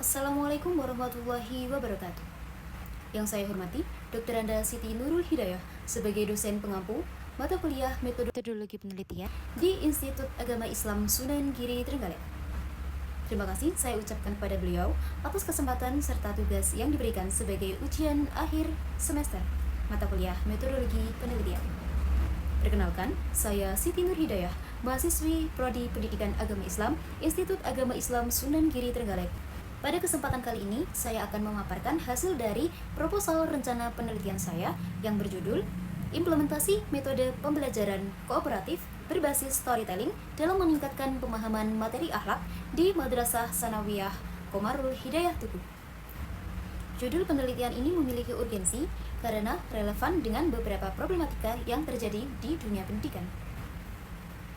Assalamualaikum warahmatullahi wabarakatuh. Yang saya hormati, Dr. Anda Siti Nurul Hidayah sebagai dosen pengampu mata kuliah metodologi penelitian di Institut Agama Islam Sunan Giri Trenggalek. Terima kasih saya ucapkan kepada beliau atas kesempatan serta tugas yang diberikan sebagai ujian akhir semester mata kuliah metodologi penelitian. Perkenalkan, saya Siti Nur Hidayah, mahasiswi Prodi Pendidikan Agama Islam, Institut Agama Islam Sunan Giri Trenggalek. Pada kesempatan kali ini, saya akan memaparkan hasil dari proposal rencana penelitian saya yang berjudul Implementasi Metode Pembelajaran Kooperatif Berbasis Storytelling dalam Meningkatkan Pemahaman Materi Akhlak di Madrasah Sanawiyah Qomarul Hidayah Tugu. Judul penelitian ini memiliki urgensi karena relevan dengan beberapa problematika yang terjadi di dunia pendidikan.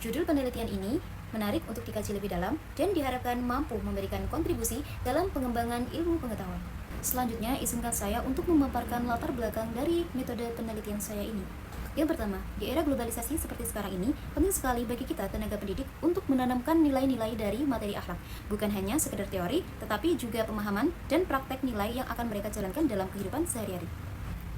Judul penelitian ini menarik untuk dikaji lebih dalam dan diharapkan mampu memberikan kontribusi dalam pengembangan ilmu pengetahuan. Selanjutnya, izinkan saya untuk memaparkan latar belakang dari metode penelitian saya ini. Yang pertama, di era globalisasi seperti sekarang ini, penting sekali bagi kita tenaga pendidik untuk menanamkan nilai-nilai dari materi akhlak. Bukan hanya sekedar teori, tetapi juga pemahaman dan praktek nilai yang akan mereka jalankan dalam kehidupan sehari-hari.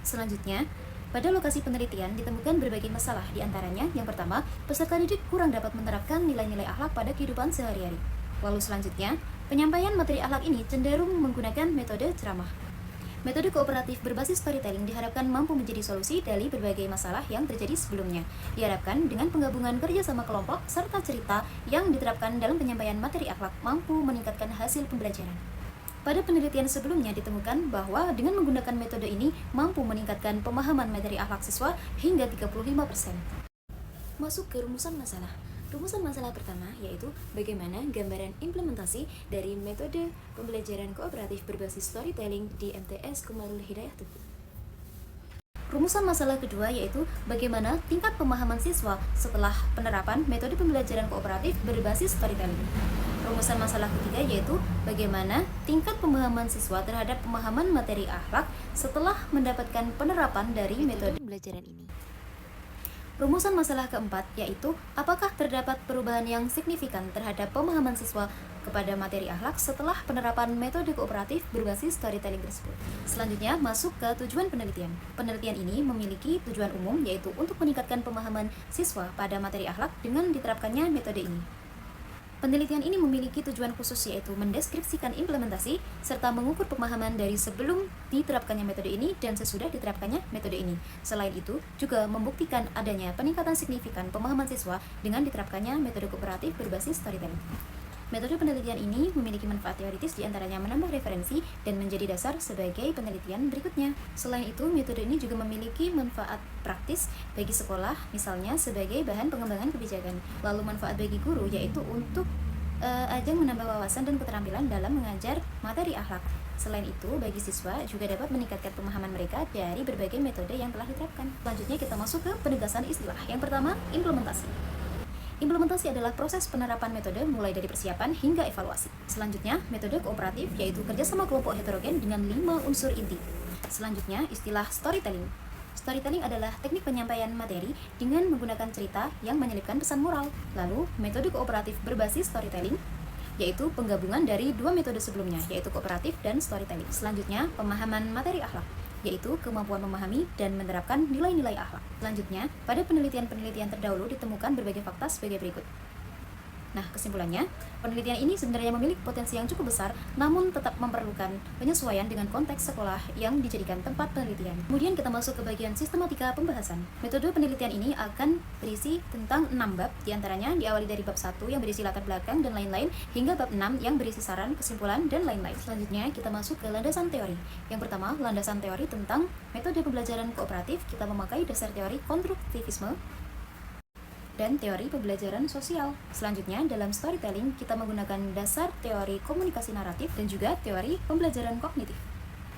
Selanjutnya, pada lokasi penelitian ditemukan berbagai masalah, di antaranya yang pertama, peserta didik kurang dapat menerapkan nilai-nilai akhlak pada kehidupan sehari-hari. Lalu selanjutnya, penyampaian materi akhlak ini cenderung menggunakan metode ceramah. Metode kooperatif berbasis storytelling diharapkan mampu menjadi solusi dari berbagai masalah yang terjadi sebelumnya. Diharapkan dengan penggabungan kerjasama kelompok serta cerita yang diterapkan dalam penyampaian materi akhlak mampu meningkatkan hasil pembelajaran. Pada penelitian sebelumnya ditemukan bahwa dengan menggunakan metode ini mampu meningkatkan pemahaman materi akhlak siswa hingga 35%. Masuk ke rumusan masalah. Rumusan masalah pertama yaitu bagaimana gambaran implementasi dari metode pembelajaran kooperatif berbasis storytelling di MTS Qomarul Hidayah Tugu. Rumusan masalah kedua yaitu bagaimana tingkat pemahaman siswa setelah penerapan metode pembelajaran kooperatif berbasis storytelling. Rumusan masalah ketiga yaitu bagaimana tingkat pemahaman siswa terhadap pemahaman materi akhlak setelah mendapatkan penerapan dari metode pembelajaran ini. Rumusan masalah keempat yaitu apakah terdapat perubahan yang signifikan terhadap pemahaman siswa kepada materi akhlak setelah penerapan metode kooperatif berbasis storytelling tersebut. Selanjutnya masuk ke tujuan penelitian. Penelitian ini memiliki tujuan umum yaitu untuk meningkatkan pemahaman siswa pada materi akhlak dengan diterapkannya metode ini. Penelitian ini memiliki tujuan khusus yaitu mendeskripsikan implementasi serta mengukur pemahaman dari sebelum diterapkannya metode ini dan sesudah diterapkannya metode ini. Selain itu, juga membuktikan adanya peningkatan signifikan pemahaman siswa dengan diterapkannya metode kooperatif berbasis storytelling. Metode penelitian ini memiliki manfaat teoritis diantaranya menambah referensi dan menjadi dasar sebagai penelitian berikutnya. Selain itu, metode ini juga memiliki manfaat praktis bagi sekolah, misalnya sebagai bahan pengembangan kebijakan. Lalu manfaat bagi guru yaitu untuk ajang menambah wawasan dan keterampilan dalam mengajar materi akhlak. Selain itu, bagi siswa juga dapat meningkatkan pemahaman mereka dari berbagai metode yang telah diterapkan. Selanjutnya kita masuk ke penegasan istilah. Yang pertama, implementasi. Implementasi adalah proses penerapan metode mulai dari persiapan hingga evaluasi. Selanjutnya, metode kooperatif yaitu kerjasama kelompok heterogen dengan 5 unsur inti. Selanjutnya, istilah storytelling. Storytelling adalah teknik penyampaian materi dengan menggunakan cerita yang menyelipkan pesan moral. Lalu, metode kooperatif berbasis storytelling yaitu penggabungan dari dua metode sebelumnya, yaitu kooperatif dan storytelling. Selanjutnya, pemahaman materi akhlak, yaitu kemampuan memahami dan menerapkan nilai-nilai akhlak. Selanjutnya, pada penelitian-penelitian terdahulu ditemukan berbagai fakta sebagai berikut. Nah, kesimpulannya, penelitian ini sebenarnya memiliki potensi yang cukup besar, namun tetap memerlukan penyesuaian dengan konteks sekolah yang dijadikan tempat penelitian. Kemudian kita masuk ke bagian sistematika pembahasan. Metode penelitian ini akan berisi tentang 6 bab, diantaranya diawali dari bab 1 yang berisi latar belakang dan lain-lain, hingga bab 6 yang berisi saran, kesimpulan, dan lain-lain. Selanjutnya, kita masuk ke landasan teori. Yang pertama, landasan teori tentang metode pembelajaran kooperatif, kita memakai dasar teori konstruktivisme dan teori pembelajaran sosial. Selanjutnya, dalam storytelling, kita menggunakan dasar teori komunikasi naratif dan juga teori pembelajaran kognitif.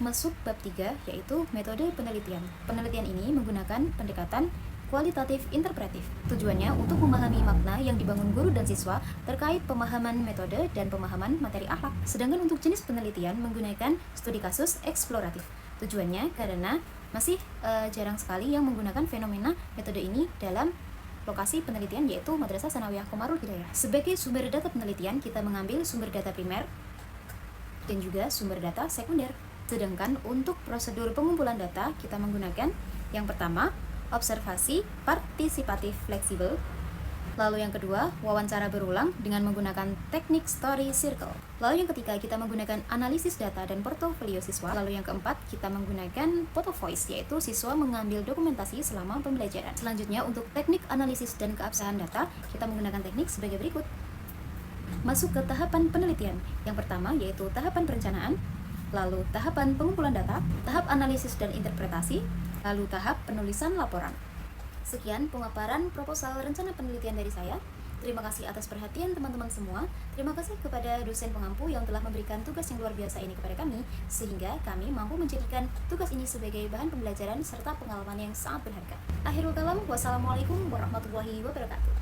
Masuk bab 3, yaitu metode penelitian. Penelitian ini menggunakan pendekatan kualitatif interpretif. Tujuannya untuk memahami makna yang dibangun guru dan siswa terkait pemahaman metode dan pemahaman materi akhlak. Sedangkan untuk jenis penelitian menggunakan studi kasus eksploratif. Tujuannya karena masih jarang sekali yang menggunakan fenomena metode ini dalam lokasi penelitian, yaitu Madrasah Sanawiyah Qomarul Hidayah. Sebagai sumber data penelitian, kita mengambil sumber data primer dan juga sumber data sekunder. Sedangkan untuk prosedur pengumpulan data, kita menggunakan yang pertama, observasi partisipatif fleksibel. Lalu yang kedua, wawancara berulang dengan menggunakan teknik story circle. Lalu yang ketiga, kita menggunakan analisis data dan portofolio siswa. Lalu yang keempat, kita menggunakan photo voice, yaitu siswa mengambil dokumentasi selama pembelajaran. Selanjutnya, untuk teknik analisis dan keabsahan data, kita menggunakan teknik sebagai berikut. Masuk ke tahapan penelitian. Yang pertama yaitu tahapan perencanaan, lalu tahapan pengumpulan data, tahap analisis dan interpretasi, lalu tahap penulisan laporan. Sekian pemaparan proposal rencana penelitian dari saya. Terima kasih atas perhatian teman-teman semua. Terima kasih kepada dosen pengampu yang telah memberikan tugas yang luar biasa ini kepada kami, sehingga kami mampu menjadikan tugas ini sebagai bahan pembelajaran serta pengalaman yang sangat berharga. Akhirul kalam, wassalamualaikum warahmatullahi wabarakatuh.